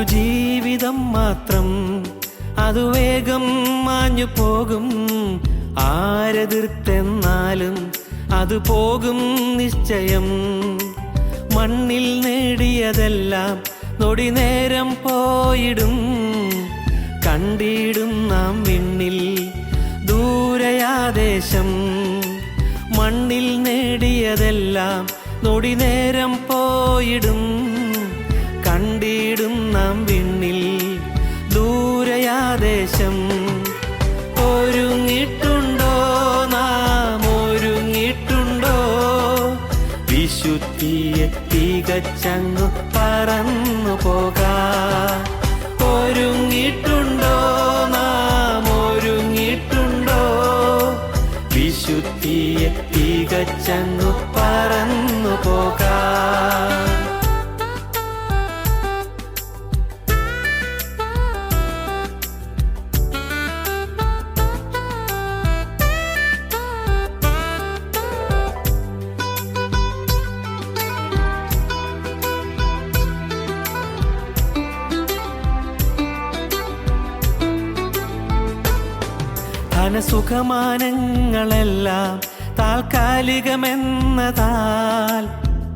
ഒരു ജീവിതം മാത്രം, അതു വേഗം മാഞ്ഞു പോകും. ആരെതിർത്തെന്നാലും അത് പോകും നിശ്ചയം. മണ്ണിൽ നേടിയതെല്ലാം നൊടി നേരം പോയിടും. കണ്ടിടും നാം വിണ്ണിൽ ദൂരയാദേശം. മണ്ണിൽ നേടിയതെല്ലാം നൊടി നേരം പോയിടും. കണ്ടിടും നാം വിണ്ണിൽ ദൂരയാദേശം. ഒരുങ്ങിട്ടുണ്ടോ നാം, ഒരുങ്ങിട്ടുണ്ടോ? വിശുദ്ധിയെ തികച്ചങ്ങു പറന്നു പോകാം. ഒരുങ്ങിട്ടുണ്ടോ നാം, ഒരുങ്ങിട്ടുണ്ടോ? വിശുദ്ധിയെ തികച്ചങ്ങു പറന്നു പോകാം. ധനസുഖമാനങ്ങളെല്ലാം താൽക്കാലികമെന്നതാൽ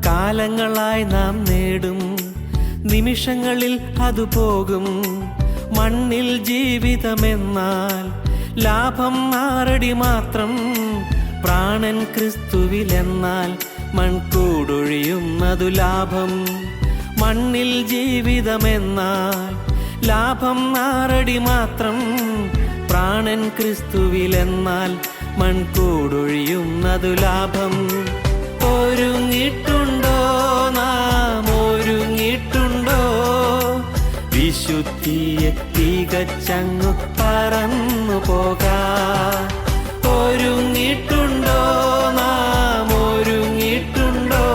കാലങ്ങളായി നാം നേടും. നിമിഷങ്ങളിൽ അത് പോകും. മണ്ണിൽ ജീവിതമെന്നാൽ ലാഭം 6 അടി മാത്രം. പ്രാണൻ ക്രിസ്തുവിലെന്നാൽ മൺകൂടൊഴിയുന്നതു ലാഭം. മണ്ണിൽ ജീവിതമെന്നാൽ ലാഭം 6 അടി മാത്രം. പ്രാണൻ ക്രിസ്തുവിലെന്നാൽ മൺകൂടൊഴിയുന്നതു ലാഭം. ഒരുങ്ങിട്ടുണ്ടോ നാം, ഒരുങ്ങിട്ടുണ്ടോ? വിശുദ്ധിയെ തികച്ചങ്ങു പറന്നു പോകാം. ഒരുങ്ങിട്ടുണ്ടോ നാം, ഒരുങ്ങിട്ടുണ്ടോ?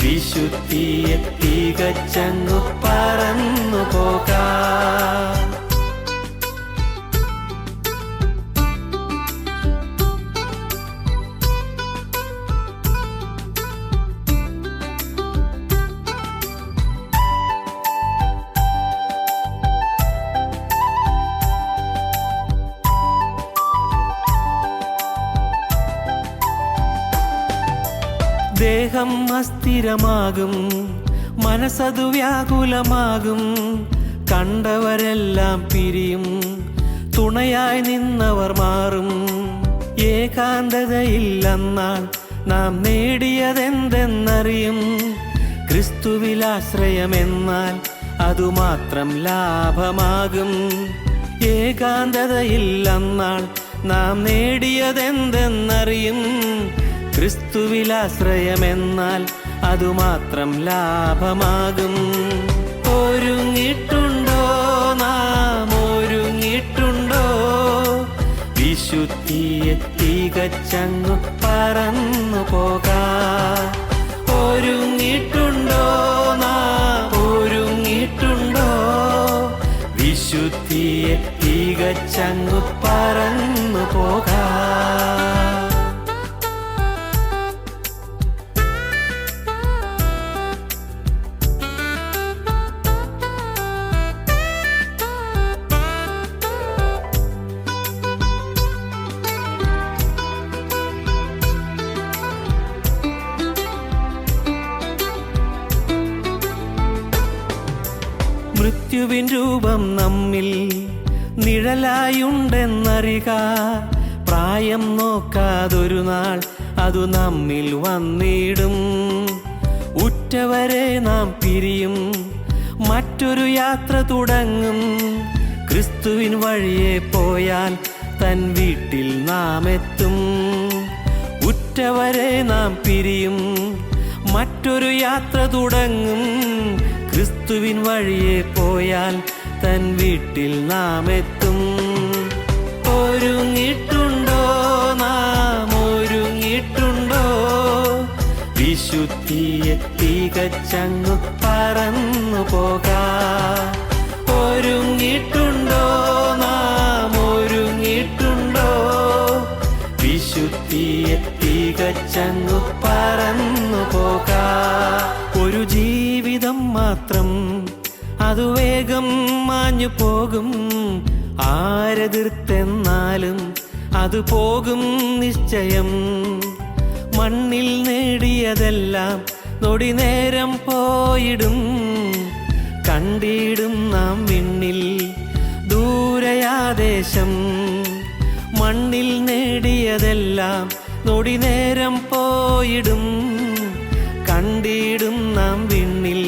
വിശുദ്ധിയെ തികച്ചങ്ങു പറന്നു പോകാം. ദേഹം അസ്ഥിരമാകും, മനസ്സതു വ്യാകുലമാകും. കണ്ടവരെല്ലാം പിരിയും, തുണയായി നിന്നവർ മാറും. ഏകാന്തതയില്ലെന്നാൽ നാം നേടിയതെന്തെന്നറിയും. ക്രിസ്തുവിലാശ്രയമെന്നാൽ അതുമാത്രം ലാഭമാകും. ഏകാന്തതയില്ലെന്നാൽ നാം നേടിയതെന്തെന്നറിയും. ക്രിസ്തുവിലാശ്രയമെന്നാൽ അതുമാത്രം ലാഭമാകും. ഒരുങ്ങിട്ടുണ്ടോ നാം, ഒരുങ്ങിട്ടുണ്ടോ? വിശുദ്ധിയെ തികച്ചങ്ങു പറന്നു പോകാം. ഒരുങ്ങിട്ടുണ്ടോ നാം, ഒരുങ്ങിട്ടുണ്ടോ? വിശുദ്ധിയെ തികച്ചങ്ങു പറന്നു പോകാം. മൃത്യുവിൻ രൂപം നമ്മിൽ നിഴലായുണ്ടെന്നറിക. പ്രായം നോക്കാതൊരു നാൾ അതു നമ്മിൽ വന്നിടും. ഉറ്റവരെ നാം പിരിയും, മറ്റൊരു യാത്ര തുടങ്ങും. ക്രിസ്തുവിൻ വഴിയെ പോയാൽ തൻ വീട്ടിൽ നാം എത്തും. ഉറ്റവരെ നാം പിരിയും, മറ്റൊരു യാത്ര തുടങ്ങും. ക്രിസ്തുവിൻ വഴിയെ പോയാൽ തൻ വീട്ടിൽ നാം എത്തും. ഒരുങ്ങിട്ടുണ്ടോ നാം, ഒരുങ്ങിട്ടുണ്ടോ? വിശുദ്ധിയെ തികച്ചങ്ങു പറന്നു പോകാം. ഒരുങ്ങിട്ടുണ്ടോ നാം, ഒരുങ്ങിട്ടുണ്ടോ? വിശുദ്ധിയെ തികച്ചങ്ങു പറന്നു പോകാം. ഒരു ജീവിതം മാത്രം, അത് അതു വേഗം മാഞ്ഞു പോകും. ആരെതിർത്തെന്നാലും അത് പോകും നിശ്ചയം. മണ്ണിൽ നേടിയതെല്ലാം നൊടി നേരം പോയിടും. കണ്ടിടും നാം വിണ്ണിൽ ദൂരയാദേശം. മണ്ണിൽ നേടിയതെല്ലാം നൊടി നേരം പോയിടും. കണ്ടിടും നാം വിണ്ണിൽ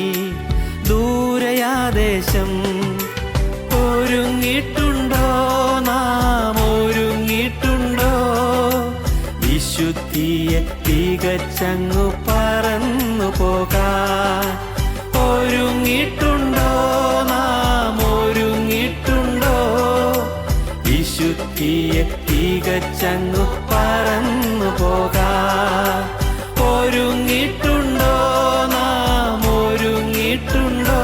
ദൂരയാദേശം. ഒരുങ്ങിയിട്ടുണ്ടോ നാം, ഒരുങ്ങിയിട്ടുണ്ടോ? വിശുദ്ധിയെ തികച്ചങ്ങു പറന്നു പോകാൻ. ഒരുങ്ങിയിട്ടുണ്ടോ നാം, ഒരുങ്ങിയിട്ടുണ്ടോ? വിശുദ്ധിയെ തികച്ചങ്ങു പറന്നു പോകാൻ. ഒരുങ്ങിയിട്ടുണ്ടോ നാം, ഒരുങ്ങിയിട്ടുണ്ടോ?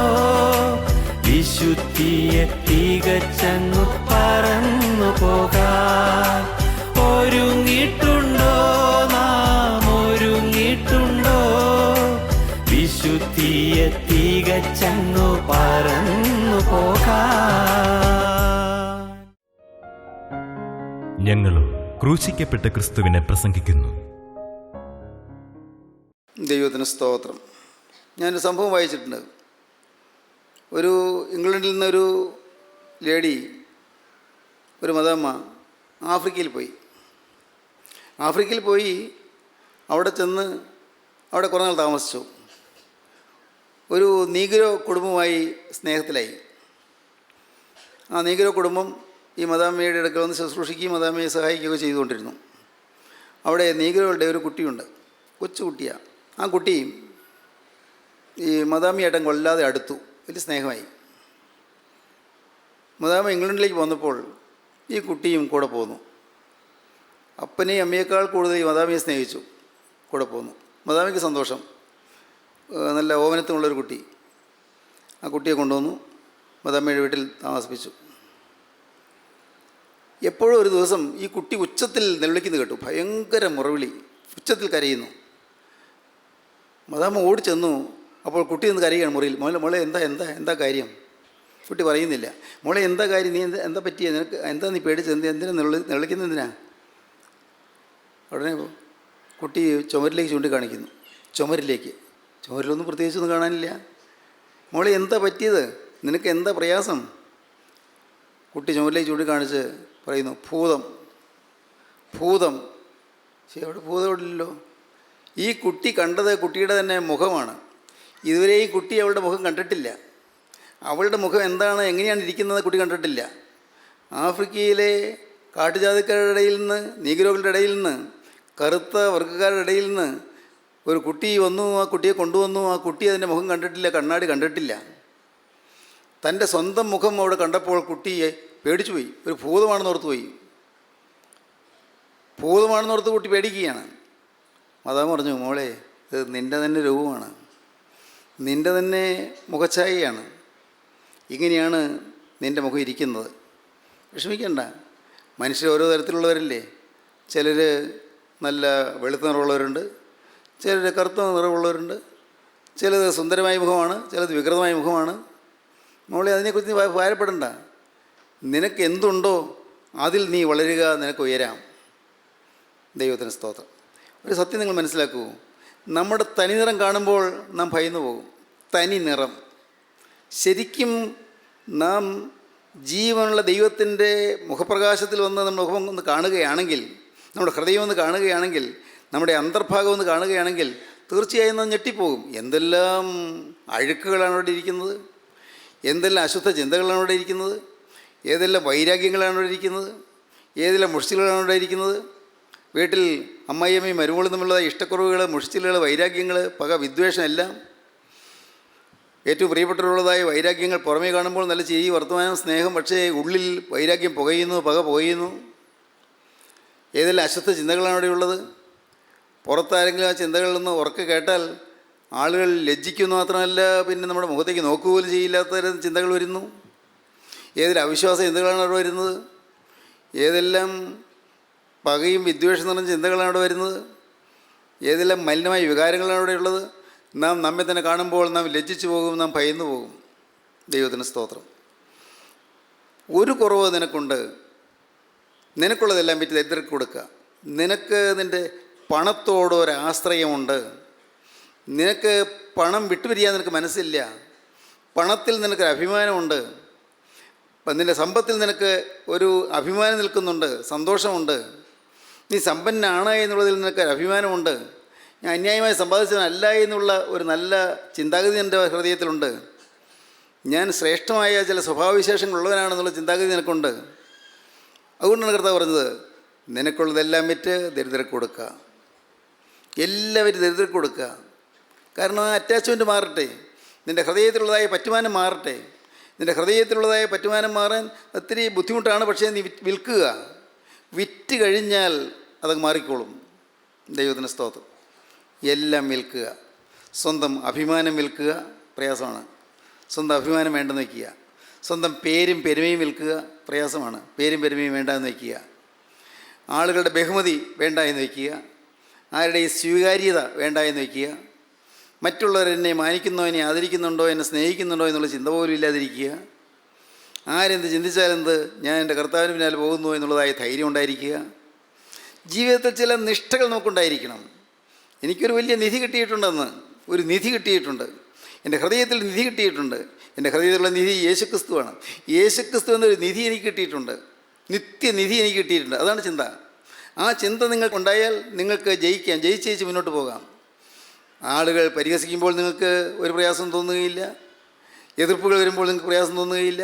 വിശുദ്ധിയെ തികച്ചങ്ങു പറന്നു പോകാൻ. ഒരുങ്ങിയിട്ടുണ്ടോ നാം, ഒരുങ്ങിയിട്ടുണ്ടോ? വിശുദ്ധിയെ തികച്ചങ്ങു പറന്നു പോകാൻ. ഞങ്ങളും ക്രൂശിക്കപ്പെട്ട ക്രിസ്തുവിനെ പ്രസംഗിക്കുന്നു. ദൈവത്തിന് സ്തോത്രം. ഞാനൊരു സംഭവം വായിച്ചിട്ടുണ്ട്. ഒരു ഇംഗ്ലണ്ടിൽ നിന്നൊരു ലേഡി, ഒരു മദാമ്മ ആഫ്രിക്കയിൽ പോയി അവിടെ ചെന്ന് അവിടെ കുറേ നാൾ താമസിച്ചു. ഒരു നീഗ്രോ കുടുംബവുമായി സ്നേഹത്തിലായി. ആ നീഗ്രോ കുടുംബം ഈ മദാമ്മയുടെ അടുക്കൽ വന്ന് ശുശ്രൂഷിക്കുകയും മദാമ്മയെ സഹായിക്കുകയൊക്കെ ചെയ്തുകൊണ്ടിരുന്നു. അവിടെ നീഗ്രോകളുടെ ഒരു കുട്ടിയുണ്ട്, കൊച്ചു കുട്ടിയാണ്. ആ കുട്ടി ഈ മദാമ്മയായിട്ടും കൊല്ലാതെ അടുത്തു, വലിയ സ്നേഹമായി. മദാമ്മ ഇംഗ്ലണ്ടിലേക്ക് വന്നപ്പോൾ ഈ കുട്ടിയും കൂടെ പോന്നു. അപ്പനെയും അമ്മയേക്കാൾ കൂടുതൽ ഈ മദാമ്മയെ സ്നേഹിച്ചു, കൂടെ പോന്നു. മദാമ്മയ്ക്ക് സന്തോഷം. നല്ല ഓമനത്തുമുള്ളൊരു കുട്ടി. ആ കുട്ടിയെ കൊണ്ടുവന്നു മദാമ്മയുടെ വീട്ടിൽ താമസിപ്പിച്ചു. എപ്പോഴും ഒരു ദിവസം ഈ കുട്ടി ഉച്ചത്തിൽ നിലവിളിക്കുന്നത് കേട്ടു. ഭയങ്കര മുറവിളി, ഉച്ചത്തിൽ കരയുന്നു. മദാമ്മ ഓടി ചെന്നു. അപ്പോൾ കുട്ടി നിന്ന് കരയുകയാണ് മുറിയിൽ. മോളെ എന്താ എന്താ എന്താ കാര്യം? കുട്ടി പറയുന്നില്ല. മോളെ എന്താ കാര്യം? നീ എന്താ പറ്റിയ? നിനക്ക് എന്താ നീ പേടിച്ചത്? എന്തിനാ നിലവിളിക്കുന്നത്? എന്തിനാ? ഉടനെ കുട്ടി ചുമരിലേക്ക് ചൂണ്ടിക്കാണിക്കുന്നു. ചുമരിലൊന്നും പ്രത്യേകിച്ചൊന്നും കാണാനില്ല. മോളെ എന്താ പറ്റിയത്? നിനക്ക് എന്താ പ്രയാസം? കുട്ടി ചുമരിലേക്ക് ചൂണ്ടിക്കാണിച്ച് പറയുന്നു, ഭൂതം. ശരി, അവിടെ ഭൂതം ഇല്ലല്ലോ. ഈ കുട്ടി കണ്ടത് കുട്ടിയുടെ തന്നെ മുഖമാണ്. ഇതുവരെ ഈ കുട്ടി അവളുടെ മുഖം കണ്ടിട്ടില്ല. അവളുടെ മുഖം എന്താണ്, എങ്ങനെയാണ് ഇരിക്കുന്നത് കുട്ടി കണ്ടിട്ടില്ല. ആഫ്രിക്കയിലെ കാട്ടുജാതിക്കാരുടെ ഇടയിൽ നിന്ന്, നീഗ്രോകളുടെ ഇടയിൽ നിന്ന്, കറുത്ത വർഗ്ഗക്കാരുടെ ഇടയിൽ നിന്ന് ഒരു കുട്ടി വന്നു. ആ കുട്ടിയെ കൊണ്ടുവന്നു. ആ കുട്ടി അതിൻ്റെ മുഖം കണ്ടിട്ടില്ല, കണ്ണാടി കണ്ടിട്ടില്ല. തൻ്റെ സ്വന്തം മുഖം അവിടെ കണ്ടപ്പോൾ കുട്ടിയെ പേടിച്ചു പോയി. ഒരു ഭൂതമാണെന്നോർത്ത് കുട്ടി പേടിക്കുകയാണ്. മദാമ്മ പറഞ്ഞു, മോളെ ഇത് നിൻ്റെ തന്നെ രൂപമാണ്, നിൻ്റെ തന്നെ മുഖഛായയാണ്, ഇങ്ങനെയാണ് നിൻ്റെ മുഖം ഇരിക്കുന്നത്. വിഷമിക്കണ്ട. മനുഷ്യർ ഓരോ തരത്തിലുള്ളവരല്ലേ. ചിലർ നല്ല വെളുത്ത നിറമുള്ളവരുണ്ട്, ചിലർ കറുത്ത നിറമുള്ളവരുണ്ട്, ചിലത് സുന്ദരമായ മുഖമാണ്, ചിലത് വികൃതമായ മുഖമാണ്. മോളെ അതിനെക്കുറിച്ച് നീ ഭാരപ്പെടണ്ട. നിനക്ക് എന്തുണ്ടോ അതിൽ നീ വളരുക, നിനക്ക് ഉയരാം. ദൈവത്തിന് സ്തോത്രം. ഒരു സത്യം നിങ്ങൾ മനസ്സിലാക്കൂ. നമ്മുടെ തനിനിറം കാണുമ്പോൾ നാം ഭയന്നു പോകും. തനി നിറം. ശരിക്കും നാം ജീവനുള്ള ദൈവത്തിൻ്റെ മുഖപ്രകാശത്തിൽ വന്ന് നമ്മുടെ മുഖം ഒന്ന് കാണുകയാണെങ്കിൽ, നമ്മുടെ ഹൃദയം ഒന്ന് കാണുകയാണെങ്കിൽ, നമ്മുടെ അന്തർഭാഗം ഒന്ന് കാണുകയാണെങ്കിൽ തീർച്ചയായും നാം ഞെട്ടിപ്പോകും. എന്തെല്ലാം അഴുക്കുകളാണ് അവിടെ ഇരിക്കുന്നത്, എന്തെല്ലാം അശുദ്ധ ചിന്തകളാണ് അവിടെ ഇരിക്കുന്നത്, ഏതെല്ലാം വൈരാഗ്യങ്ങളാണ് അവിടെ ഇരിക്കുന്നത്, ഏതെല്ലാം മുഷിച്ചിലുകളാണ് അവിടെ ഇരിക്കുന്നത്. വീട്ടിൽ അമ്മായിയമ്മയും മരുമകളും തമ്മിലുള്ള ഇഷ്ടക്കുറവുകൾ, മുഷിച്ചിലുകൾ, വൈരാഗ്യങ്ങൾ, പക, വിദ്വേഷം എല്ലാം. ഏറ്റവും പ്രിയപ്പെട്ടവരുള്ളതായ വൈരാഗ്യങ്ങൾ പുറമേ കാണുമ്പോൾ നല്ല ചിരി, വർത്തമാനം, സ്നേഹം. പക്ഷേ ഉള്ളിൽ വൈരാഗ്യം പുകയുന്നു, പക പുകയുന്നു. ഏതെല്ലാം അശുദ്ധ ചിന്തകളാണ് അവിടെ ഉള്ളത്. പുറത്താരെങ്കിലും ആ ചിന്തകളിൽ നിന്ന് ഉറക്കെ കേട്ടാൽ ആളുകൾ ലജ്ജിക്കുന്നു മാത്രമല്ല, പിന്നെ നമ്മുടെ മുഖത്തേക്ക് നോക്കുപോലും ചെയ്യില്ലാത്ത തരം ചിന്തകൾ വരുന്നു. ഏതെല്ലാം അവിശ്വാസ ചിന്തകളാണ് അവിടെ വരുന്നത്. ഏതെല്ലാം പകയും വിദ്വേഷം നിറഞ്ഞ ചിന്തകളാണ് അവിടെ വരുന്നത്. ഏതെല്ലാം മലിനമായ വികാരങ്ങളാണ് അവിടെ ഉള്ളത്. നാം നമ്മെ തന്നെ കാണുമ്പോൾ നാം ലജ്ജിച്ചു പോകും, നാം ഭയന്നു പോകും. ദൈവത്തിന് സ്തോത്രം. ഒരു കുറവ് നിനക്കുണ്ട്, നിനക്കുള്ളതെല്ലാം വിറ്റ് ദരിദ്രർക്ക് കൊടുക്കുക. നിനക്ക് നിൻ്റെ പണത്തോടൊരാശ്രയമുണ്ട്. നിനക്ക് പണം വിട്ടുപിരിയാൻ നിനക്ക് മനസ്സില്ല. പണത്തിൽ നിനക്കൊരു അഭിമാനമുണ്ട്. നിൻ്റെ സമ്പത്തിൽ നിനക്ക് ഒരു അഭിമാനം നിൽക്കുന്നുണ്ട്, സന്തോഷമുണ്ട്. നീ സമ്പന്നനാണ് എന്നുള്ളതിൽ നിനക്ക് അഭിമാനമുണ്ട്. ഞാൻ അന്യായമായി സമ്പാദിച്ചവനല്ല എന്നുള്ള ഒരു നല്ല ചിന്താഗതി എൻ്റെ ഹൃദയത്തിലുണ്ട്. ഞാൻ ശ്രേഷ്ഠമായ ചില സ്വഭാവവിശേഷങ്ങളുള്ളവനാണെന്നുള്ള ചിന്താഗതി നിനക്കുണ്ട്. അതുകൊണ്ടാണ് കർത്താവ് പറഞ്ഞത്, നിനക്കുള്ളതെല്ലാം വിറ്റ് ദരിദ്രർക്ക് കൊടുക്കുക. എല്ലാവരും ദരിദ്രർക്ക് കൊടുക്കുക. കാരണം ആ അറ്റാച്ച്മെൻറ്റ് മാറട്ടെ, നിൻ്റെ ഹൃദയത്തിലുള്ളതായ പറ്റുമാനം മാറട്ടെ. നിൻ്റെ ഹൃദയത്തിലുള്ളതായ പറ്റുമാനം മാറാൻ ഒത്തിരി ബുദ്ധിമുട്ടാണ്. പക്ഷേ നീ വിൽക്കുക. വിറ്റ് കഴിഞ്ഞാൽ അതൊക്കെ മാറിക്കോളും. ദൈവത്തിന് സ്തോത്രം. എല്ലാം വിൽക്കുക. സ്വന്തം അഭിമാനം വിൽക്കുക പ്രയാസമാണ്. സ്വന്തം അഭിമാനം വേണ്ടെന്ന് വയ്ക്കുക. സ്വന്തം പേരും പെരുമയും വിൽക്കുക പ്രയാസമാണ്. പേരും പെരുമയും വേണ്ടെന്ന് വയ്ക്കുക. ആളുകളുടെ ബഹുമതി വേണ്ട എന്ന് വയ്ക്കുക. ആരുടെയും സ്വീകാര്യത വേണ്ട എന്ന് വയ്ക്കുക. മറ്റുള്ളവർ എന്നെ മാനിക്കുന്നോ, എന്നെ ആദരിക്കുന്നുണ്ടോ, എന്നെ സ്നേഹിക്കുന്നുണ്ടോ എന്നുള്ള ചിന്ത പോലും ഇല്ലാതിരിക്കുക. ആരെന്ത് ചിന്തിച്ചാലെന്ത്, ഞാൻ എൻ്റെ കർത്താവിന് പിന്നാലെ പോകുന്നു എന്നുള്ളതായ ധൈര്യം ഉണ്ടായിരിക്കുക. ജീവിതത്തിൽ ചില നിഷ്ഠകൾ നമുക്കുണ്ടായിരിക്കണം. എനിക്കൊരു വലിയ നിധി കിട്ടിയിട്ടുണ്ടെന്ന്, ഒരു നിധി കിട്ടിയിട്ടുണ്ട്. എൻ്റെ ഹൃദയത്തിൽ നിധി കിട്ടിയിട്ടുണ്ട്. എൻ്റെ ഹൃദയത്തിലുള്ള നിധി യേശുക്രിസ്തുവാണ്. യേശുക്രിസ്തു എന്നൊരു നിധി എനിക്ക് കിട്ടിയിട്ടുണ്ട്. നിത്യനിധി എനിക്ക് കിട്ടിയിട്ടുണ്ട്. അതാണ് ചിന്ത. ആ ചിന്ത നിങ്ങൾക്കുണ്ടായാൽ നിങ്ങൾക്ക് ജയിക്കാം. ജയിച്ച് മുന്നോട്ട് പോകാം. ആളുകൾ പരിഹസിക്കുമ്പോൾ നിങ്ങൾക്ക് ഒരു പ്രയാസം തോന്നുകയില്ല. എതിർപ്പുകൾ വരുമ്പോൾ നിങ്ങൾക്ക് പ്രയാസം തോന്നുകയില്ല.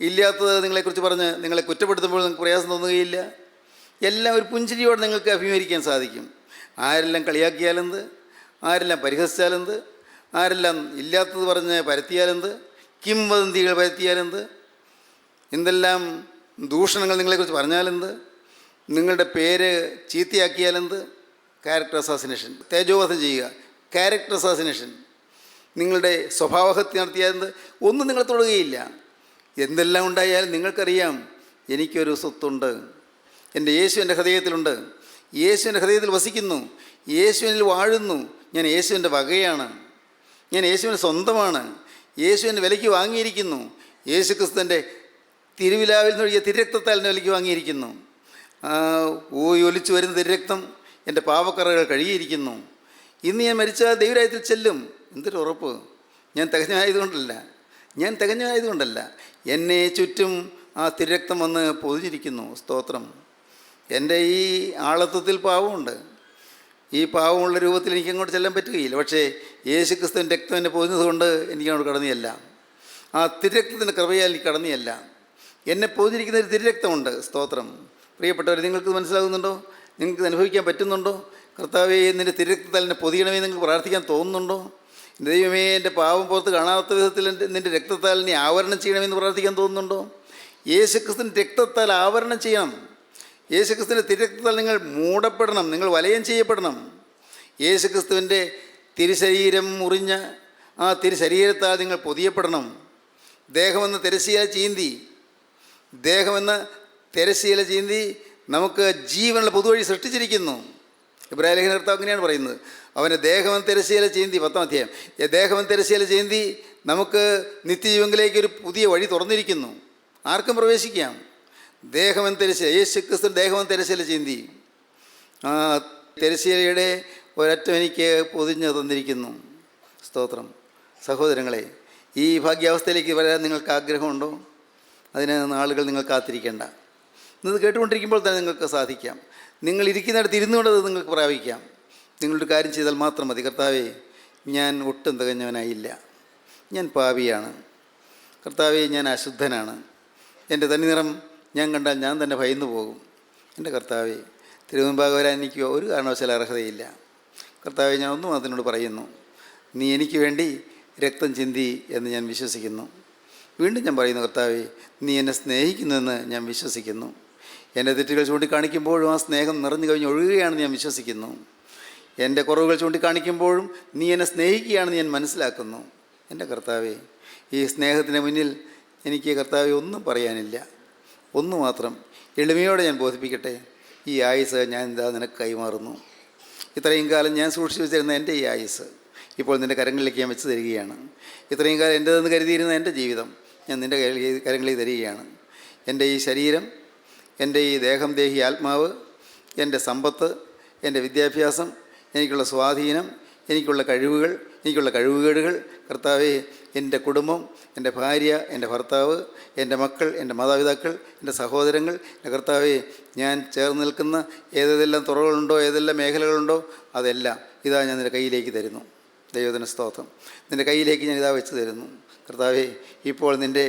ഇല്ലാത്തത് നിങ്ങളെക്കുറിച്ച് പറഞ്ഞ് നിങ്ങളെ കുറ്റപ്പെടുത്തുമ്പോൾ നിങ്ങൾക്ക് പ്രയാസം തോന്നുകയില്ല. എല്ലാം ഒരു പുഞ്ചിരിയോടെ നിങ്ങൾക്ക് അഭിമുഖീകരിക്കാൻ സാധിക്കും. ആരെല്ലാം കളിയാക്കിയാലെന്ത്, ആരെല്ലാം പരിഹസിച്ചാലെന്ത്, ആരെല്ലാം ഇല്ലാത്തത് പറഞ്ഞ് പരത്തിയാലെന്ത്, കിംവദന്തികൾ പരത്തിയാലെന്ത്, എന്തെല്ലാം ദൂഷണങ്ങൾ നിങ്ങളെക്കുറിച്ച് പറഞ്ഞാലെന്ത്, നിങ്ങളുടെ പേര് ചീത്തയാക്കിയാലെന്ത്. ക്യാരക്ടർ അസാസിനേഷൻ, തേജോവധം ചെയ്യുക. Character assassination. നിങ്ങളുടെ സ്വഭാവഹത്യ നടത്തിയാലെന്ത്, ഒന്നും നിങ്ങൾ തൊടുകയില്ല. എന്തെല്ലാം ഉണ്ടായാലും നിങ്ങൾക്കറിയാം, എനിക്കൊരു സ്വത്തുണ്ട്. എൻ്റെ യേശു എൻ്റെ ഹൃദയത്തിലുണ്ട്. യേശു എൻ്റെ ഹൃദയത്തിൽ വസിക്കുന്നു. യേശുവിനിൽ വാഴുന്നു. ഞാൻ യേശുവിൻ്റെ വകയാണ്. ഞാൻ യേശുവിന് സ്വന്തമാണ്. യേശുവിൻ്റെ വിലയ്ക്ക് വാങ്ങിയിരിക്കുന്നു. യേശു ക്രിസ്തുവിൻ്റെ തിരുവിലാവിൽ നിന്നൊഴുകിയ തിരുരക്തത്താൽ എൻ്റെ വിലയ്ക്ക് വാങ്ങിയിരിക്കുന്നു. ഒലിച്ചു വരുന്ന തിരുരക്തം എൻ്റെ പാപക്കറകൾ കഴുകിയിരിക്കുന്നു. ഇന്ന് ഞാൻ മരിച്ചാൽ ദൈവരാജ്യത്തിൽ ചെല്ലും. എന്തൊരു ഉറപ്പ്! ഞാൻ തികഞ്ഞായതുകൊണ്ടല്ല, എന്നെ ചുറ്റും ആ തിരുരക്തം വന്ന് പൊതിഞ്ഞിരിക്കുന്നു. സ്തോത്രം. എൻ്റെ ഈ ആളത്വത്തിൽ പാവമുണ്ട്. ഈ പാവമുള്ള രൂപത്തിൽ എനിക്കങ്ങോട്ട് ചെല്ലാൻ പറ്റുകയില്ല. പക്ഷേ യേശു ക്രിസ്തുവിൻ്റെ രക്തം എന്നെ പൊതിഞ്ഞതുകൊണ്ട് എനിക്കങ്ങോട്ട് കടന്നിയല്ല. ആ തിരുരക്തത്തിൻ്റെ കൃപയാൽ എനിക്ക് കടന്നിയല്ല. എന്നെ പൊതിഞ്ഞിരിക്കുന്ന ഒരു തിരുരക്തമുണ്ട്. സ്തോത്രം. പ്രിയപ്പെട്ടവർ, നിങ്ങൾക്ക് മനസ്സിലാകുന്നുണ്ടോ? നിങ്ങൾക്ക് അനുഭവിക്കാൻ പറ്റുന്നുണ്ടോ? കർത്താവേ, നിൻ്റെ തിരുരക്തത്താൽ എന്നെ പൊതിയണമേ നിങ്ങൾക്ക് പ്രാർത്ഥിക്കാൻ തോന്നുന്നുണ്ടോ? ദൈവമേ, എൻ്റെ പാവം പുറത്ത് കാണാത്ത വിധത്തിൽ നിൻ്റെ രക്തത്താൽ നീ ആവരണം ചെയ്യണമെന്ന് പ്രാർത്ഥിക്കാൻ തോന്നുന്നുണ്ടോ? യേശുക്രിസ്തുവിൻ്റെ രക്തത്താൽ ആവരണം ചെയ്യണം. യേശുക്രിസ്തുവിൻ്റെ തിരുരക്തത്താൽ നിങ്ങൾ മൂടപ്പെടണം. നിങ്ങൾ വലയം ചെയ്യപ്പെടണം. യേശുക്രിസ്തുവിൻ്റെ തിരുശരീരം മുറിഞ്ഞ ആ തിരുശരീരത്താൽ നിങ്ങൾ പൊതിയപ്പെടണം. ദേഹമെന്ന തിരശ്ശീല ചീന്തി നമുക്ക് ജീവനുള്ള പുതുവഴി സൃഷ്ടിച്ചിരിക്കുന്നു. ഇബ്രാഹിം ലേഖന കർത്താവ് അങ്ങനെയാണ് പറയുന്നത്. അവൻ്റെ ദേഹമെന്ന തിരശ്ശീല ചീന്തി, 10-ാം അധ്യായം, ദേഹമെന്ന തിരശ്ശീല ചീന്തി നമുക്ക് നിത്യജീവനിലേക്ക് ഒരു പുതിയ വഴി തുറന്നിരിക്കുന്നു. ആർക്കും പ്രവേശിക്കാം. ദേഹമെന്ന തിരശ്ശീല, യേശു ക്രിസ്തു ദേഹമെന്ന തിരശ്ശീല ചീന്തി. ആ തിരശ്ശീലയുടെ ഒരറ്റം എനിക്ക് പൊതിഞ്ഞ് തന്നിരിക്കുന്നു. സ്തോത്രം. സഹോദരങ്ങളെ, ഈ ഭാഗ്യാവസ്ഥയിലേക്ക് വരാൻ നിങ്ങൾക്ക് ആഗ്രഹമുണ്ടോ? അതിന് നാളുകൾ നിങ്ങൾ കാത്തിരിക്കേണ്ട. ഇത് കേട്ടുകൊണ്ടിരിക്കുമ്പോൾ തന്നെ നിങ്ങൾക്ക് സാധിക്കാം. നിങ്ങൾ ഇരിക്കുന്നിടത്ത് ഇരുന്നുകൊണ്ട് അത് നിങ്ങൾക്ക് പ്രാപിക്കാം. നിങ്ങളൊരു കാര്യം ചെയ്താൽ മാത്രം മതി. കർത്താവേ, ഞാൻ ഒട്ടും തികഞ്ഞവനായില്ല. ഞാൻ പാപിയാണ്. കർത്താവേ, ഞാൻ അശുദ്ധനാണ്. എൻ്റെ തനിനിറം ഞാൻ കണ്ടാൽ ഞാൻ തന്നെ ഭയന്നു പോകും. എൻ്റെ കർത്താവേ, തിരുമുമ്പാകെ വരാൻ എനിക്ക് ഒരു കാരണവശാലും അർഹതയില്ല. കർത്താവേ, ഞാൻ ഒന്നും അതിനോട് പറയുന്നു. നീ എനിക്ക് വേണ്ടി രക്തം ചിന്തി എന്ന് ഞാൻ വിശ്വസിക്കുന്നു. വീണ്ടും ഞാൻ പറയുന്നു, കർത്താവേ, നീ എന്നെ സ്നേഹിക്കുന്നുവെന്ന് ഞാൻ വിശ്വസിക്കുന്നു. എൻ്റെ തെറ്റുകൾ ചൂണ്ടിക്കാണിക്കുമ്പോഴും ആ സ്നേഹം നിറഞ്ഞു കവിഞ്ഞ് ഒഴുകുകയാണെന്ന് ഞാൻ വിശ്വസിക്കുന്നു. എൻ്റെ കുറവുകൾ ചൂണ്ടിക്കാണിക്കുമ്പോഴും നീ എന്നെ സ്നേഹിക്കുകയാണെന്ന് ഞാൻ മനസ്സിലാക്കുന്നു. എൻ്റെ കർത്താവേ, ഈ സ്നേഹത്തിന് മുന്നിൽ എനിക്ക് കർത്താവേ ഒന്നും പറയാനില്ല. ഒന്നു മാത്രം എളിമയോടെ ഞാൻ ബോധിപ്പിക്കട്ടെ. ഈ ആയുസ് ഞാൻ നിനക്ക് കൈമാറുന്നു. ഇത്രയും കാലം ഞാൻ സൂക്ഷിച്ചു വെച്ചിരുന്ന എൻ്റെ ഈ ആയുസ്, ഇപ്പോൾ നിൻ്റെ കരങ്ങളിലേക്ക് ഞാൻ വെച്ച് തരികയാണ്. ഇത്രയും കാലം എൻ്റെതെന്ന് കരുതിയിരുന്ന എൻ്റെ ജീവിതം ഞാൻ നിൻ്റെ കരങ്ങളിൽ തരികയാണ്. എൻ്റെ ഈ ശരീരം, എൻ്റെ ഈ ദേഹം, ദേഹി, ആത്മാവ്, എൻ്റെ സമ്പത്ത്, എൻ്റെ വിദ്യാഭ്യാസം, എനിക്കുള്ള സ്വാധീനം, എനിക്കുള്ള കഴിവുകൾ, എനിക്കുള്ള കഴിവുകേടുകൾ, കർത്താവേ, എൻ്റെ കുടുംബം, എൻ്റെ ഭാര്യ, എൻ്റെ ഭർത്താവ്, എൻ്റെ മക്കൾ, എൻ്റെ മാതാപിതാക്കൾ, എൻ്റെ സഹോദരങ്ങൾ, എൻ്റെ കർത്താവേ, ഞാൻ ചേർന്ന് നിൽക്കുന്ന ഏതെല്ലാം തുറകളുണ്ടോ, ഏതെല്ലാം മേഖലകളുണ്ടോ, അതെല്ലാം ഇതാ ഞാൻ നിൻ്റെ കയ്യിലേക്ക് തരുന്നു. ദൈവത്തിന് സ്തോത്രം. നിൻ്റെ കയ്യിലേക്ക് ഞാൻ ഇതാ വെച്ച് തരുന്നു. കർത്താവേ, ഇപ്പോൾ നിൻ്റെ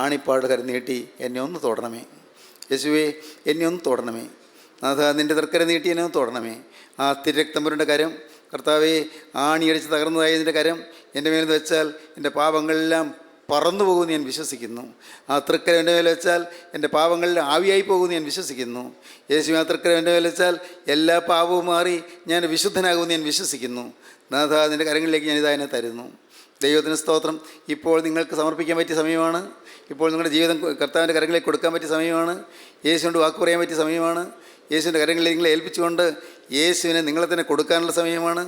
ആണിപ്പാട് കരം നീട്ടി എന്നെ ഒന്ന് തൊടണമേ. യേശുവേ, എന്നെ ഒന്ന് തൊടണമേ. നാഥ, നിൻ്റെ തൃക്കരം നീട്ടി എന്നെ ഒന്ന് തൊടണമേ. ആ തിരക്തം പുരണ്ട കരം, കർത്താവേ, ആണിയടിച്ച് തകർന്നതായ നിൻ്റെ കരം എൻ്റെ മേൽ വെച്ചാൽ എൻ്റെ പാപങ്ങളെല്ലാം പറന്നു പോകുമെന്ന് ഞാൻ വിശ്വസിക്കുന്നു. ആ തൃക്കരം എൻ്റെ മേൽ വെച്ചാൽ എൻ്റെ പാപങ്ങളെല്ലാം ആവിയായി പോകുമെന്ന് ഞാൻ വിശ്വസിക്കുന്നു. യേശു, ആ തൃക്കരം എൻ്റെ മേൽ വെച്ചാൽ എല്ലാ പാപവും മാറി ഞാൻ വിശുദ്ധനാകുമെന്ന് ഞാൻ വിശ്വസിക്കുന്നു. നാഥ, നിൻ്റെ കരങ്ങളിലേക്ക് ഞാൻ ഇതാ എന്നെ തരുന്നു. ദൈവത്തിന് സ്തോത്രം. ഇപ്പോൾ നിങ്ങൾക്ക് സമർപ്പിക്കാൻ പറ്റിയ സമയമാണ്. ഇപ്പോൾ നിങ്ങളുടെ ജീവിതം കർത്താവിൻ്റെ കരങ്ങളിലേക്ക് കൊടുക്കാൻ പറ്റിയ സമയമാണ്. യേശുവിനോട് വാക്ക് പറയാൻ പറ്റിയ സമയമാണ്. യേശുവിൻ്റെ കരങ്ങളിലേക്ക് നിങ്ങളെ ഏൽപ്പിച്ചുകൊണ്ട് യേശുവിനെ നിങ്ങളെ തന്നെ കൊടുക്കാനുള്ള സമയമാണ്.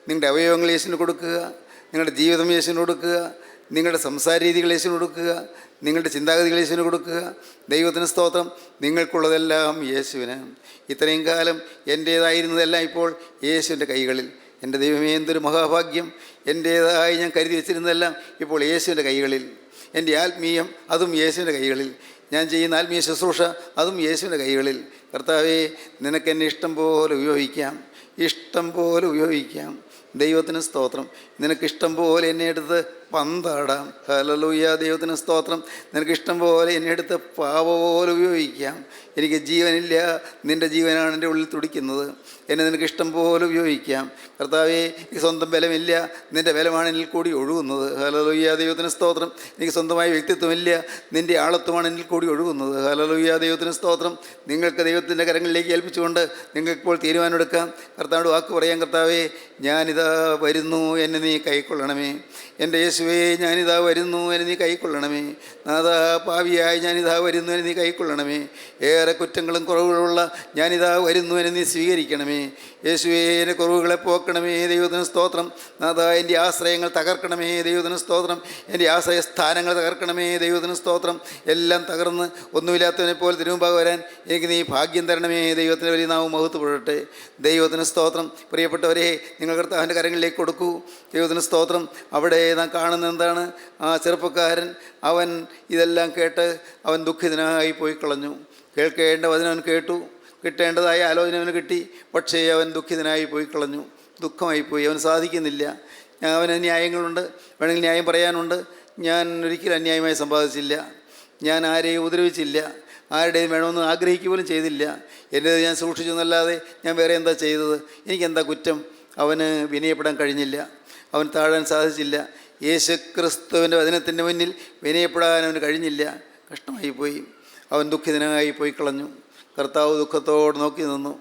നിങ്ങളുടെ അവയവങ്ങൾ യേശുവിന് കൊടുക്കുക, നിങ്ങളുടെ ജീവിതം യേശുവിന് കൊടുക്കുക, നിങ്ങളുടെ സംസാര രീതികൾ യേശുവിന് കൊടുക്കുക, നിങ്ങളുടെ ചിന്താഗതികൾ യേശുവിന് കൊടുക്കുക. ദൈവത്തിന് സ്തോത്രം. നിങ്ങൾക്കുള്ളതെല്ലാം യേശുവിന്. ഇത്രയും കാലം എൻ്റേതായിരുന്നതെല്ലാം ഇപ്പോൾ യേശുവിൻ്റെ കൈകളിൽ. എൻ്റെ ദൈവമേ, എന്തൊരു മഹാഭാഗ്യം. എൻ്റേതായി ഞാൻ കരുതി വെച്ചിരുന്നതെല്ലാം ഇപ്പോൾ യേശുവിൻ്റെ കൈകളിൽ. എൻ്റെ ആത്മീയം, അതും യേശുവിൻ്റെ കൈകളിൽ. ഞാൻ ചെയ്യുന്ന ആത്മീയ ശുശ്രൂഷ, അതും യേശുവിൻ്റെ കൈകളിൽ. കർത്താവേ, നിനക്കെന്നെ ഇഷ്ടം പോലെ ഉപയോഗിക്കാം, ഇഷ്ടം പോലെ ഉപയോഗിക്കാം. ദൈവത്തിന് സ്തോത്രം. നിനക്കിഷ്ടം പോലെ എന്നെ എടുത്ത് പന്താടാം. ഹല്ലേലൂയ. ദൈവത്തിന് സ്തോത്രം. നിനക്കിഷ്ടം പോലെ എന്നെ എടുത്ത് പാവ പോലെ ഉപയോഗിക്കാം. എനിക്ക് ജീവനില്ല, നിൻ്റെ ജീവനാണ് എൻ്റെ ഉള്ളിൽ തുടിക്കുന്നത്. എന്നെ നിനക്കിഷ്ടം പോലെ ഉപയോഗിക്കാം. കർത്താവേ, എനിക്ക് സ്വന്തം ബലമില്ല, നിൻ്റെ ബലമാണ് എന്നിൽ കൂടി ഒഴുകുന്നത്. ഹല്ലേലൂയ. ദൈവത്തിന് സ്തോത്രം. എനിക്ക് സ്വന്തമായ വ്യക്തിത്വമില്ല, നിൻ്റെ ആളത്വമാണ് എന്നിൽ കൂടി ഒഴുകുന്നത്. ഹല്ലേലൂയ. ദൈവത്തിന് സ്തോത്രം. നിങ്ങൾക്ക് ദൈവത്തിൻ്റെ കരങ്ങളിലേക്ക് ഏൽപ്പിച്ചുകൊണ്ട് നിങ്ങൾക്കിപ്പോൾ തീരുമാനമെടുക്കാം. കർത്താവോട് വാക്ക് പറയാം. കർത്താവേ, ഞാനിതാ വരുന്നു, എന്നെ നീ കൈക്കൊള്ളണമേ. എൻ്റെ യേശുവേ, ഞാനിതാ വരുന്നു, എന്നെ നീ കൈക്കൊള്ളണമേ. നാഥാ, പാവിയായി ഞാനിതാ വരുന്നു, എന്നെ നീ കൈക്കൊള്ളണമേ. ഏറെ കുറ്റങ്ങളും കുറവുകളുള്ള ഞാനിതാ വരുന്നു, എന്നെ നീ സ്വീകരിക്കണമേ. യേശുവേ, എൻ്റെ കുറവുകളെ പോക്കണമേ. ദൈവത്തിന് സ്തോത്രം. നാഥാ, എൻ്റെ ആശ്രയങ്ങൾ തകർക്കണമേ. ദൈവത്തിന് സ്തോത്രം. എൻ്റെ ആശ്രയ സ്ഥാനങ്ങൾ തകർക്കണമേ. ദൈവത്തിന് സ്തോത്രം. എല്ലാം തകർന്ന് ഒന്നുമില്ലാത്തവനെ പോലെ തിരുമുമ്പാകെ വരാൻ എനിക്ക് നീ ഭാഗ്യം തരണമേ. ദൈവത്തിന് വലിയ നാമം മഹത്വപ്പെടട്ടെ. ദൈവത്തിന് സ്തോത്രം. പ്രിയപ്പെട്ടവരെ, നിങ്ങൾ കർത്താവിൻ്റെ കരങ്ങളിലേക്ക് കൊടുക്കൂ. ദൈവത്തിന് സ്തോത്രം. അവിടെ നാം കാണുന്നത് എന്താണ്? ആ ചെറുപ്പക്കാരൻ, അവൻ ഇതെല്ലാം കേട്ട് അവൻ ദുഃഖിതനായി പോയി കളഞ്ഞു. കേൾക്കേണ്ട വചനം അവൻ കേട്ടു, കിട്ടേണ്ടതായ ആലോചന അവന് കിട്ടി. പക്ഷേ അവൻ ദുഃഖിതനായി പോയി കളഞ്ഞു, ദുഃഖമായിപ്പോയി. അവന് സാധിക്കുന്നില്ല. അവന് ന്യായങ്ങളുണ്ട്, വേണമെങ്കിൽ ന്യായം പറയാനുണ്ട്. ഞാൻ ഒരിക്കലും അന്യായമായി സമ്പാദിച്ചില്ല, ഞാൻ ആരെയും ഉപദ്രവിച്ചില്ല, ആരുടെയും വേണമെന്ന് ആഗ്രഹിക്കുക പോലും ചെയ്തില്ല. എൻ്റേത് ഞാൻ സൂക്ഷിച്ചു എന്നല്ലാതെ ഞാൻ വേറെ എന്താ ചെയ്തത്? എനിക്കെന്താ കുറ്റം? അവന് വിനയപ്പെടാൻ കഴിഞ്ഞില്ല, അവൻ താഴാൻ സാധിച്ചില്ല. യേശു ക്രിസ്തുവിൻ്റെ വചനത്തിൻ്റെ മുന്നിൽ വിനയപ്പെടാൻ അവന് കഴിഞ്ഞില്ല. കഷ്ടമായിപ്പോയി. അവൻ ദുഃഖിതനായി പോയി കളഞ്ഞു. കർത്താവ് ദുഃഖത്തോട് നോക്കി നിന്നു.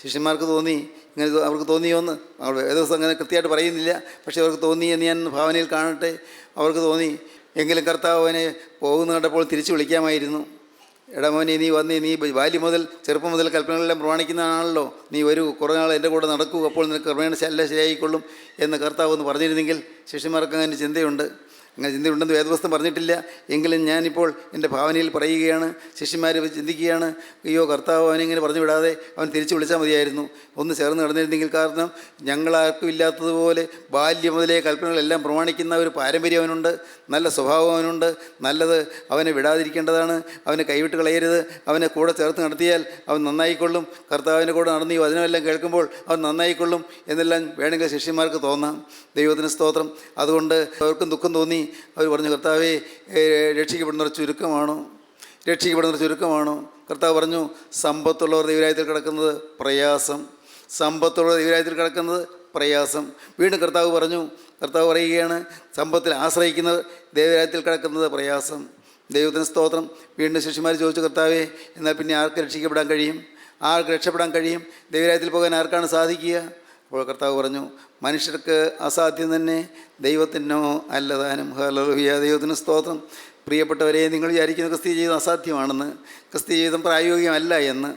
ശിഷ്യന്മാർക്ക് തോന്നി, ഇങ്ങനെ അവർക്ക് തോന്നിയോന്ന് അവർ ഏകദേശം അങ്ങനെ കൃത്യമായിട്ട് പറയുന്നില്ല, പക്ഷേ അവർക്ക് തോന്നി എന്ന് ഞാൻ ഭാവനയിൽ കാണട്ടെ. അവർക്ക് തോന്നി. എങ്കിലും കർത്താവ് അവനെ പോകുന്ന കണ്ടപ്പോൾ തിരിച്ചു വിളിക്കാമായിരുന്നു. എടാ മോനെ, നീ വന്നേ, നീ ബാല്യം മുതൽ ചെറുപ്പം മുതൽ കൽപ്പനകളെല്ലാം പ്രമാണിക്കുന്നതാണല്ലോ, നീ വരൂ, കുറേ നാൾ എൻ്റെ കൂടെ നടക്കൂ, അപ്പോൾ നിനക്ക് ക്രമേണ എല്ലാം ശരിയായിക്കൊള്ളും എന്ന് കർത്താവ് ഒന്ന് പറഞ്ഞിരുന്നെങ്കിൽ. ശിഷ്യന്മാർക്ക് അങ്ങനെ ചിന്തയുണ്ട്. അങ്ങനെ ചിന്തയുണ്ടെന്ന് വേദപുസ്തകം പറഞ്ഞിട്ടില്ല. എങ്കിലും ഞാനിപ്പോൾ എൻ്റെ ഭാവനയിൽ പറയുകയാണ്. ശിഷ്യന്മാർ ചിന്തിക്കുകയാണ്, അയ്യോ, കർത്താവ് അവനിങ്ങനെ പറഞ്ഞു വിടാതെ അവൻ തിരിച്ചു വിളിച്ചാൽ മതിയായിരുന്നു, ഒന്ന് ചേർന്ന് നടന്നിരുന്നെങ്കിൽ. കാരണം ഞങ്ങളാർക്കും ഇല്ലാത്തതുപോലെ ബാല്യം മുതലേ കൽപ്പനകളെല്ലാം പ്രമാണിക്കുന്ന ഒരു പാരമ്പര്യം അവനുണ്ട്, നല്ല സ്വഭാവം അവനുണ്ട്. നല്ലത് അവനെ വിടാതിരിക്കേണ്ടതാണ്, അവനെ കൈവിട്ട് കളയരുത്. അവനെ കൂടെ ചേർത്ത് നടത്തിയാൽ അവൻ നന്നായിക്കൊള്ളും. കർത്താവിൻ്റെ കൂടെ നടന്ന് ഈ വചനമെല്ലാം കേൾക്കുമ്പോൾ അവൻ നന്നായിക്കൊള്ളും എന്നെല്ലാം വേണമെങ്കിൽ ശിഷ്യന്മാർക്ക് തോന്നാം. ദൈവത്തിന് സ്തോത്രം. അതുകൊണ്ട് അവർക്കും ദുഃഖം തോന്നി. അവർ പറഞ്ഞു, കർത്താവേ, രക്ഷിക്കപ്പെടുന്നവർ ചുരുക്കമാണോ? രക്ഷിക്കപ്പെടുന്നവർ ചുരുക്കമാണോ? കർത്താവ് പറഞ്ഞു, സമ്പത്തുള്ളവർ ദൈവരാജ്യത്തിൽ കിടക്കുന്നത് പ്രയാസം, സമ്പത്തുള്ളവർ ദൈവരാജ്യത്തിൽ കിടക്കുന്നത് പ്രയാസം. വീണ്ടും കർത്താവ് പറയുകയാണ്, സമ്പത്തിൽ ആശ്രയിക്കുന്നവർ ദൈവരാജ്യത്തിൽ കിടക്കുന്നത് പ്രയാസം. ദൈവത്തിന് സ്തോത്രം. വീണ്ടും ശിഷ്യന്മാർ ചോദിച്ചു, കർത്താവേ, എന്നാൽ പിന്നെ ആർക്ക് രക്ഷിക്കപ്പെടാൻ കഴിയും? ആർക്ക് രക്ഷപ്പെടാൻ കഴിയും? ദൈവരാജ്യത്തിൽ പോകാൻ ആർക്കാണ് സാധിക്കുക? അപ്പോൾ കർത്താവ് പറഞ്ഞു, മനുഷ്യർക്ക് അസാധ്യം തന്നെ, ദൈവത്തിനോ അല്ലതാനും. ഹല്ലേലൂയ. ദൈവത്തിന് സ്തോത്രം. പ്രിയപ്പെട്ടവരെ, നിങ്ങൾ വിചാരിക്കുന്ന ക്രിസ്തീയ ജീവിതം അസാധ്യമാണെന്ന്, ക്രിസ്തീയ ജീവിതം പ്രായോഗികമല്ല എന്ന്.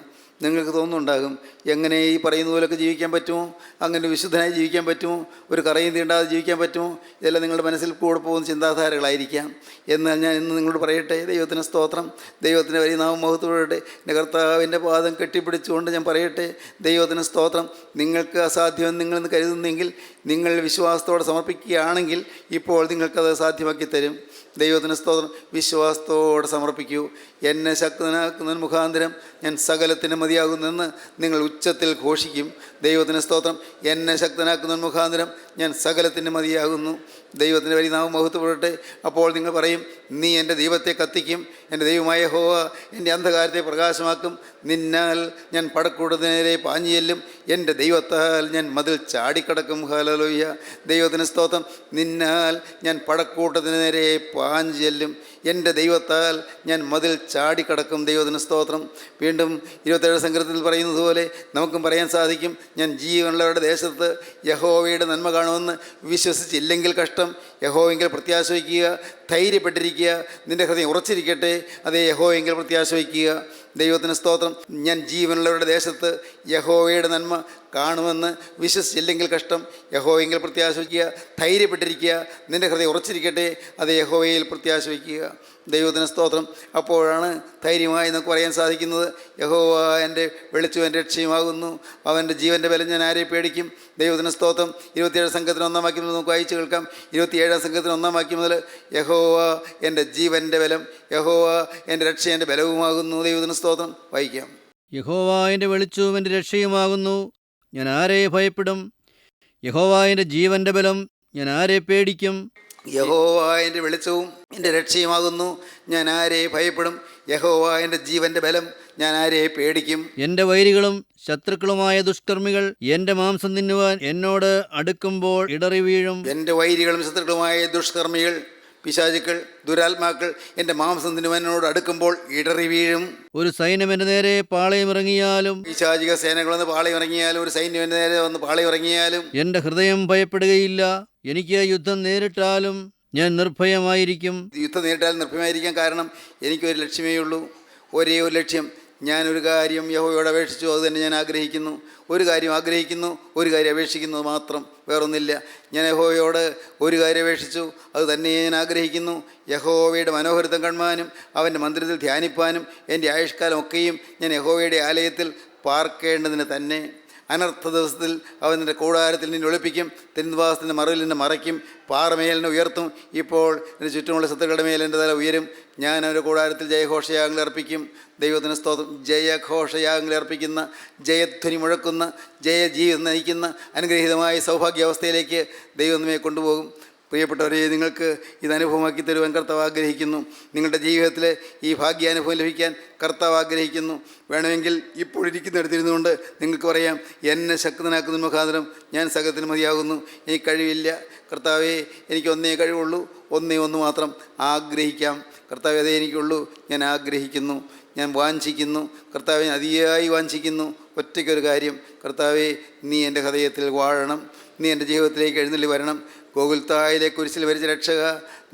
നിങ്ങൾക്ക് തോന്നുന്നുണ്ടാകും, എങ്ങനെ ഈ പറയുന്ന പോലൊക്കെ ജീവിക്കാൻ പറ്റുമോ, അങ്ങനെ വിശുദ്ധനായി ജീവിക്കാൻ പറ്റുമോ, ഒരു കറയും തീണ്ടാതെ ജീവിക്കാൻ പറ്റുമോ? ഇതെല്ലാം നിങ്ങളുടെ മനസ്സിൽ കൂടെ പോകുന്ന ചിന്താധാരകളായിരിക്കാം. എന്നാൽ ഞാൻ ഇന്ന് നിങ്ങളോട് പറയട്ടെ, ദൈവത്തിന് സ്തോത്രം, ദൈവത്തിൻ്റെ വലിയ നാമം മഹത്വപ്പെടട്ടെ. എൻ്റെ കർത്താവിൻ്റെ പാദം കെട്ടിപ്പിടിച്ചുകൊണ്ട് ഞാൻ പറയട്ടെ, ദൈവത്തിന് സ്തോത്രം. നിങ്ങൾക്ക് അസാധ്യമെന്ന് നിങ്ങളെന്ന് കരുതുന്നെങ്കിൽ, നിങ്ങൾ വിശ്വാസത്തോടെ സമർപ്പിക്കുകയാണെങ്കിൽ ഇപ്പോൾ നിങ്ങൾക്കത് സാധ്യമാക്കി തരും. ദൈവത്തിന് സ്തോത്രം. വിശ്വാസത്തോടെ സമർപ്പിക്കൂ. എന്നെ ശക്തനാക്കുന്നതിന് മുഖാന്തരം ഞാൻ സകലത്തിന് മതിയാകുന്നെന്ന് നിങ്ങൾ ഉച്ചത്തിൽ ഘോഷിക്കും. ദൈവത്തിന് സ്തോത്രം. എന്നെ ശക്തനാക്കുന്നതിന് മുഖാന്തരം ഞാൻ സകലത്തിന് മതിയാകുന്നു. ദൈവത്തിൻ്റെ വലിയ നാമം മഹത്വപ്പെടട്ടെ. അപ്പോൾ നിങ്ങൾ പറയും, നീ എൻ്റെ ദൈവത്തെ കത്തിക്കും, എൻ്റെ ദൈവമായ യഹോവ എൻ്റെ അന്ധകാരത്തെ പ്രകാശമാക്കും. നിന്നാൽ ഞാൻ പടക്കൂടത്തിന് നേരെ പാഞ്ഞു ചെല്ലും, എൻ്റെ ദൈവത്താൽ ഞാൻ മതിൽ ചാടിക്കടക്കും. ഹല്ലേലൂയ. ദൈവത്തിന് സ്തോത്രം. നിന്നാൽ ഞാൻ പടക്കൂട്ടത്തിന് നേരെ പാഞ്ഞു ചെല്ലും, എൻ്റെ ദൈവത്താൽ ഞാൻ മതിൽ ചാടിക്കടക്കും. ദൈവത്തിന് സ്തോത്രം. വീണ്ടും 27 സങ്കീർത്തനത്തിൽ പറയുന്നത് പോലെ നമുക്കും പറയാൻ സാധിക്കും, ഞാൻ ജീവനുള്ളവരുടെ ദേശത്ത് യഹോവയുടെ നന്മ കാണുമെന്ന് വിശ്വസിച്ചില്ലെങ്കിൽ കഷ്ടം. യഹോവെങ്കിൽ പ്രത്യാശ വയ്ക്കുക, ധൈര്യപ്പെട്ടിരിക്കുക, നിൻ്റെ ഹൃദയം ഉറച്ചിരിക്കട്ടെ, അതേ യഹോവെങ്കിൽ പ്രത്യാശ വയ്ക്കുക. ദൈവത്തിന് സ്തോത്രം. ഞാൻ ജീവനുള്ളവരുടെ ദേശത്ത് യഹോവയുടെ നന്മ കാണുമെന്ന് വിശ്വസിച്ചില്ലെങ്കിൽ കഷ്ടം. യഹോവയെങ്കിൽ പ്രത്യാശ വയ്ക്കുക, ധൈര്യപ്പെട്ടിരിക്കുക, നിൻ്റെ ഹൃദയം ഉറച്ചിരിക്കട്ടെ, അത് യഹോവയിൽ പ്രത്യാശ വയ്ക്കുക. ദൈവത്തിന് സ്തോത്രം. അപ്പോഴാണ് ധൈര്യമായി നമുക്ക് പറയാൻ സാധിക്കുന്നത്, യഹോവ എൻ്റെ വെളിച്ചവും എൻ്റെ രക്ഷയുമാകുന്നു, അവൻ്റെ ജീവൻ്റെ ബലം ഞാൻ ആരെ പേടിക്കും. ദൈവത്തിന് സ്തോത്രം. 27 സംഘത്തിന് 1-ാം വാക്യം മുതൽ നമുക്ക് വായിച്ച് കേൾക്കാം. 27-ാം സംഘത്തിന് 1-ാം വാക്യം മുതൽ, യഹോവ എൻ്റെ ജീവൻ്റെ ബലം, യഹോവ എൻ്റെ രക്ഷ എൻ്റെ ബലവുമാകുന്നു. ദൈവത്തിന് സ്തോത്രം. വായിക്കാം. യഹോവ എൻ്റെ വെളിച്ചവും എൻ്റെ രക്ഷയുമാകുന്നു, ഞാൻ ആരെ ഭയപ്പെടും. യഹോവ എൻ്റെ ജീവൻ്റെ ബലം, ഞാൻ ആരെ പേടിക്കും. യഹോവ എൻ്റെ വെളിച്ചവും എൻ്റെ രക്ഷയുമാകുന്നു, ഞാൻ ആരെ ഭയപ്പെടും. യഹോവ എൻ്റെ ജീവൻ്റെ ബലം, ഞാൻ ആരെ പേടിക്കും. എൻ്റെ വൈരികളും ശത്രുക്കളുമായ ദുഷ്കർമ്മികൾ എൻ്റെ മാംസം തിന്നുവാൻ എന്നോട് അടുക്കുമ്പോൾ ഇടറി വീഴും. എൻ്റെ വൈരികളും ശത്രുക്കളുമായ ദുഷ്കർമ്മികൾ, പിശാചുക്കൾ, ദുരാത്മാക്കൾ എൻ്റെ മാംസം തിന്നുവാനോട് അടുക്കുമ്പോൾ ഇടറി വീഴും. ഒരു സൈന്യം എൻ്റെ നേരെ പാളയമിറങ്ങിയാലും, പിശാചിക സേനകൾ വന്ന് പാളയമിറങ്ങിയാലും, ഒരു സൈന്യം എൻ്റെ നേരെ വന്ന് പാളയമിറങ്ങിയാലും എൻ്റെ ഹൃദയം ഭയപ്പെടുകയില്ല. എനിക്ക് യുദ്ധം നേരിട്ടാലും ഞാൻ നിർഭയമായിരിക്കും. യുദ്ധം നേരിട്ടാലും നിർഭയമായിരിക്കാം. കാരണം എനിക്കൊരു ലക്ഷ്യമേ ഉള്ളൂ, ഒരേ ഒരു ലക്ഷ്യം. ഞാനൊരു കാര്യം യഹോവയോട് അപേക്ഷിച്ചു, അത് തന്നെ ഞാൻ ആഗ്രഹിക്കുന്നു. ഒരു കാര്യം ആഗ്രഹിക്കുന്നു, ഒരു കാര്യം അപേക്ഷിക്കുന്നത് മാത്രം, വേറൊന്നില്ല. ഞാൻ യഹോവയോട് ഒരു കാര്യം അപേക്ഷിച്ചു, അത് തന്നെ ഞാൻ ആഗ്രഹിക്കുന്നു. യഹോവയുടെ മനോഹരിതം കാണുവാനും അവൻ്റെ മന്ദിരത്തിൽ ധ്യാനിപ്പാനും എൻ്റെ ആയുഷ്കാലം ഒക്കെയും ഞാൻ യഹോവയുടെ ആലയത്തിൽ പാർക്കേണ്ടതിന് തന്നെ. അനർത്ഥ ദിവസത്തിൽ അവൻ നിൻ്റെ കൂടാരത്തിൽ നിന്നെ ഒളിപ്പിക്കും, തിരുനിവാസത്തിൻ്റെ മറവിൽ നിന്നെ മറയ്ക്കും, പാറമേലിനെ ഉയർത്തും. ഇപ്പോൾ എൻ്റെ ചുറ്റുമുള്ള ശത്രുക്കളുടെ മേൽ എൻ്റെ തല ഉയരും. ഞാൻ അവൻ്റെ കൂടാരത്തിൽ ജയഘോഷയാഗങ്ങൾ അർപ്പിക്കും. ദൈവത്തിന് സ്തോത്രം. ജയഘോഷയാഗങ്ങൾ അർപ്പിക്കുന്ന, ജയധ്വനി മുഴക്കുന്ന, ജയജീവിതം നയിക്കുന്ന അനുഗ്രഹീതമായ സൗഭാഗ്യാവസ്ഥയിലേക്ക് ദൈവം നമ്മെ കൊണ്ടുപോകും. പ്രിയപ്പെട്ടവരെ, നിങ്ങൾക്ക് ഇത് അനുഭവമാക്കി തരുവാൻ കർത്താവ് ആഗ്രഹിക്കുന്നു. നിങ്ങളുടെ ജീവിതത്തിൽ ഈ ഭാഗ്യാനുഭവം ലഭിക്കാൻ കർത്താവ് ആഗ്രഹിക്കുന്നു. വേണമെങ്കിൽ ഇപ്പോൾ ഇരിക്കുന്നിടത്തിരുന്നുകൊണ്ട് നിങ്ങൾക്ക് പറയാം, എന്നെ ശക്തനാക്കുന്ന മുഖാന്തരം ഞാൻ സകലത്തിന് മതിയാകുന്നു, എനിക്ക് കഴിവില്ല. കർത്താവേ, എനിക്ക് ഒന്നേ കഴിവുള്ളൂ, ഒന്ന് മാത്രം ആഗ്രഹിക്കാം. കർത്താവേ, അതേ എനിക്കുള്ളൂ, ഞാൻ ആഗ്രഹിക്കുന്നു, ഞാൻ വാഞ്ചിക്കുന്നു. കർത്താവെ, അതിയായി വാഞ്ചിക്കുന്നു. ഒറ്റയ്ക്കൊരു കാര്യം, കർത്താവേ, നീ എൻ്റെ ഹൃദയത്തിൽ വാഴണം, നീ എൻ്റെ ജീവിതത്തിലേക്ക് എഴുന്നള്ളി വരണം. ഗോകുൽത്തായിലെ കുരിശിൽ വരിച്ച രക്ഷക,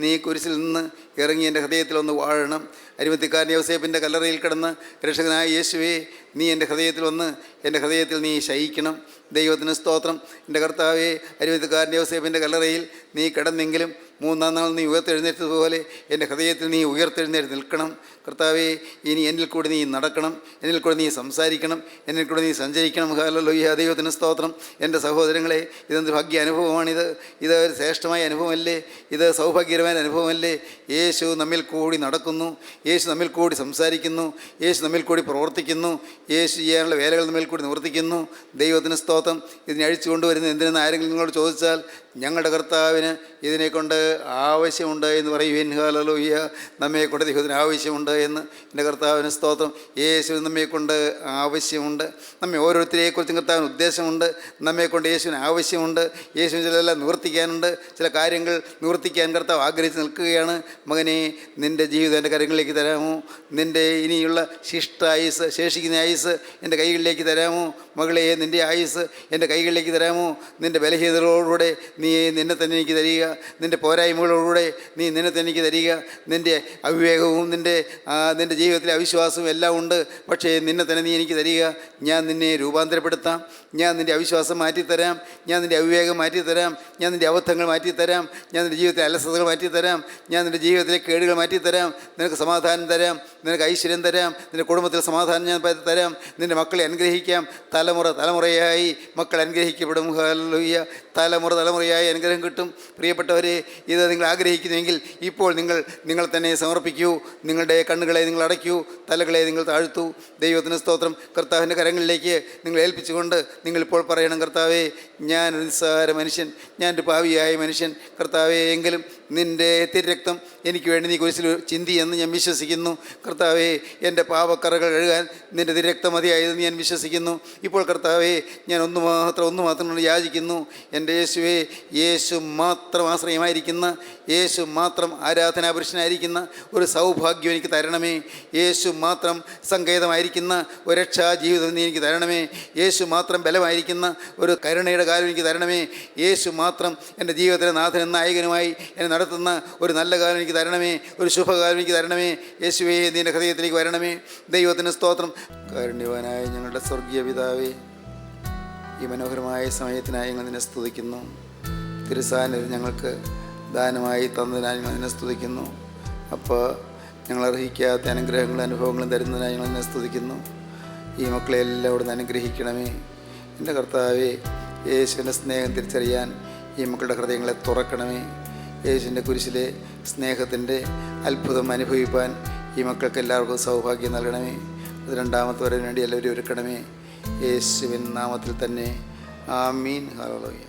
നീ കുരിശിൽ നിന്ന് ഇറങ്ങി എൻ്റെ ഹൃദയത്തിലൊന്ന് വാഴണം. അരിമത്തിക്കാരൻ യോസേപ്പിൻ്റെ കല്ലറയിൽ കിടന്ന്, രക്ഷകനായ യേശുവേ, നീ എൻ്റെ ഹൃദയത്തിൽ വന്ന് എൻ്റെ ഹൃദയത്തിൽ നീ ശയിക്കണം. ദൈവത്തിന് സ്തോത്രം. എൻ്റെ കർത്താവേ, അരിമത്തിക്കാരൻ യോസേപ്പിൻ്റെ കല്ലറയിൽ നീ കിടന്നെങ്കിലും 3-ാം നാൾ നീ ഉയർത്തെഴുന്നേറ്റതുപോലെ എൻ്റെ ഹൃദയത്തിൽ നീ ഉയർത്തെഴുന്നേറ്റ് നിൽക്കണം. കർത്താവേ, ഇനി എന്നിൽ കൂടി നീ നടക്കണം, എന്നിൽ കൂടി നീ സംസാരിക്കണം, എന്നിൽ കൂടി നീ സഞ്ചരിക്കണം. ഹല്ലേലൂയ. ദൈവത്തിന് സ്തോത്രം. എൻ്റെ സഹോദരങ്ങളെ, ഇതെന്ത് ഭാഗ്യ അനുഭവമാണിത്. ഇത് ഒരു ശ്രേഷ്ഠമായ അനുഭവമല്ലേ? ഇത് സൗഭാഗ്യകരമായ അനുഭവമല്ലേ? യേശു നമ്മിൽ കൂടി നടക്കുന്നു, യേശു നമ്മിൽ കൂടി സംസാരിക്കുന്നു, യേശു നമ്മിൽ കൂടി പ്രവർത്തിക്കുന്നു, യേശു ചെയ്യാനുള്ള വേലകൾ നമ്മിൽ കൂടി നിവർത്തിക്കുന്നു. ദൈവത്തിന് സ്തോത്രം. ഇതിനെ അഴിച്ചു കൊണ്ടുവരുന്നത് എന്തിനെന്ന് ആരെങ്കിലും നിങ്ങളോട് ചോദിച്ചാൽ, ഞങ്ങളുടെ കർത്താവിന് ഇതിനെക്കൊണ്ട് ആവശ്യമുണ്ട് എന്ന് പറയുവിൻ. ഹല്ലേലൂയ. നമ്മെക്കൊണ്ട് ദൈവത്തിന് ആവശ്യമുണ്ട് എന്ന്. എൻ്റെ കർത്താവിന് സ്തോത്രം. യേശുവിന് നമ്മെക്കൊണ്ട് ആവശ്യമുണ്ട്. നമ്മെ ഓരോരുത്തരെക്കുറിച്ചും കർത്താവിന് ഉദ്ദേശമുണ്ട്. നമ്മെക്കൊണ്ട് യേശുവിന് ആവശ്യമുണ്ട്. യേശുവിന് ചിലതെല്ലാം നിവർത്തിക്കാനുണ്ട്. ചില കാര്യങ്ങൾ നിവർത്തിക്കാൻ കർത്താവ് ആഗ്രഹിച്ച് നിൽക്കുകയാണ്. മകനെ, നിൻ്റെ ജീവിതം എൻ്റെ കരങ്ങളിലേക്ക് തരാമോ? നിൻ്റെ ഇനിയുള്ള ശിഷ്ടായുസ്, ശേഷിക്കുന്ന ആയുസ് എൻ്റെ കൈകളിലേക്ക് തരാമോ? മകളെ, നിൻ്റെ ആയുസ് എൻ്റെ കൈകളിലേക്ക് തരാമോ? നിൻ്റെ ബലഹീനതകളോടുകൂടെ നീ നിന്നെ തന്നെ എനിക്ക് തരിക, നിൻ്റെ പോരായ്മകളോടുകൂടെ നീ നിന്നെ തന്നെ എനിക്ക് തരിക. നിൻ്റെ അവിവേകവും നിൻ്റെ ജീവിതത്തിലെ അവിശ്വാസവും എല്ലാം ഉണ്ട്, പക്ഷേ നിന്നെ തന്നെ നീ എനിക്ക് തരിക. ഞാൻ നിന്നെ രൂപാന്തരപ്പെടുത്താം, ഞാൻ നിൻ്റെ അവിശ്വാസം മാറ്റിത്തരാം, ഞാൻ നിൻ്റെ അവിവേകം മാറ്റിത്തരാം, ഞാൻ നിൻ്റെ അബദ്ധങ്ങൾ മാറ്റിത്തരാം, ഞാൻ നിൻ്റെ ജീവിതത്തിലെ അലസതകൾ മാറ്റിത്തരാം, ഞാൻ നിൻ്റെ ജീവിതത്തിലെ കേടുകൾ മാറ്റിത്തരാം. നിനക്ക് സമാധാനം തരാം, നിനക്ക് ഐശ്വര്യം തരാം, നിൻ്റെ കുടുംബത്തിൽ സമാധാനം ഞാൻ തരാം, നിൻ്റെ മക്കളെ അനുഗ്രഹിക്കാം. തലമുറ തലമുറയായി മക്കൾ അനുഗ്രഹിക്കപ്പെടും. ഹല്ലേലൂയ. തലമുറ തലമുറയായി അനുഗ്രഹം കിട്ടും. പ്രിയപ്പെട്ടവരെ, ഇത് നിങ്ങൾ ആഗ്രഹിക്കുന്നുവെങ്കിൽ ഇപ്പോൾ നിങ്ങൾ തന്നെ സമർപ്പിക്കൂ. നിങ്ങളുടെ കണ്ണുകളെ നിങ്ങൾ അടയ്ക്കൂ, തലകളെ നിങ്ങൾ താഴ്ത്തൂ. ദൈവത്തിന് സ്തോത്രം. കർത്താവിൻ്റെ കരങ്ങളിലേക്ക് നിങ്ങൾ ഏൽപ്പിച്ചുകൊണ്ട് നിങ്ങളിപ്പോൾ പറയണം, കർത്താവേ, ഞാനൊരു നിസ്സാര മനുഷ്യൻ, ഞാനൊരു പാപിയായ മനുഷ്യൻ. കർത്താവേ, എങ്കിലും നിൻ്റെ തിരുരക്തം എനിക്ക് വേണ്ടി നീ കുരിശിൽ ചിന്തി എന്ന് ഞാൻ വിശ്വസിക്കുന്നു. കർത്താവേ, എൻ്റെ പാപക്കറകൾ കഴുകാൻ നിൻ്റെ തിരുരക്തം മതിയായതെന്ന് ഞാൻ വിശ്വസിക്കുന്നു. ഇപ്പോൾ കർത്താവേ, ഞാൻ ഒന്ന് മാത്രം യാചിക്കുന്നു. എൻ്റെ യേശുവേ, യേശു മാത്രം ആശ്രയമായിരിക്കുന്ന, യേശു മാത്രം ആരാധനാപുരുഷനായിരിക്കുന്ന ഒരു സൗഭാഗ്യം എനിക്ക് തരണമേ. യേശു മാത്രം സങ്കേതമായിരിക്കുന്ന ഒരു രക്ഷാ ജീവിതം നീ എനിക്ക് തരണമേ. യേശു മാത്രം ബലമായിരിക്കുന്ന ഒരു കരുണയുടെ കാലം എനിക്ക് തരണമേ. യേശു മാത്രം എൻ്റെ ജീവിതത്തിലെ നാഥനും നായകനുമായി എന്നെ നടത്തുന്ന ഒരു നല്ല കാലം എനിക്ക് തരണമേ, ഒരു ശുഭകാലം എനിക്ക് തരണമേ. യേശുവേ, നിൻ്റെ ഹൃദയത്തിലേക്ക് വരണമേ. ദൈവത്തിന് സ്തോത്രം. കാരുണ്യവാനായ ഞങ്ങളുടെ സ്വർഗീയ പിതാവേ, ഈ മനോഹരമായ സമയത്തിനായി ഞങ്ങൾ നിന്നെ സ്തുതിക്കുന്നു. തിരുസാന്നിധ്യം ഞങ്ങൾക്ക് ദാനമായി തന്നതിനായി ഞങ്ങൾ നിന്നെ സ്തുതിക്കുന്നു. അപ്പോൾ ഞങ്ങൾ അർഹിക്കാത്ത അനുഗ്രഹങ്ങളും അനുഭവങ്ങളും തരുന്നതിനായി ഞങ്ങൾ നിന്നെ സ്തുതിക്കുന്നു. ഈ മക്കളെ എല്ലാം അവിടുന്ന് അനുഗ്രഹിക്കണമേ. എൻ്റെ കർത്താവേ, യേശുവിൻ്റെ സ്നേഹം തിരിച്ചറിയാൻ ഈ മക്കളുടെ ഹൃദയങ്ങളെ തുറക്കണമേ. യേശുവിൻ്റെ കുരിശിലെ സ്നേഹത്തിൻ്റെ അത്ഭുതം അനുഭവിപ്പാൻ ഈ മക്കൾക്ക് എല്ലാവർക്കും സൗഭാഗ്യം നൽകണമേ. അത് രണ്ടാമത്തെ വരവിന് വേണ്ടി എല്ലാവരും ഒരുക്കണമേ. യേശുവിൻ നാമത്തിൽ തന്നെ. ആമീൻ. ഹല്ലേലൂയ.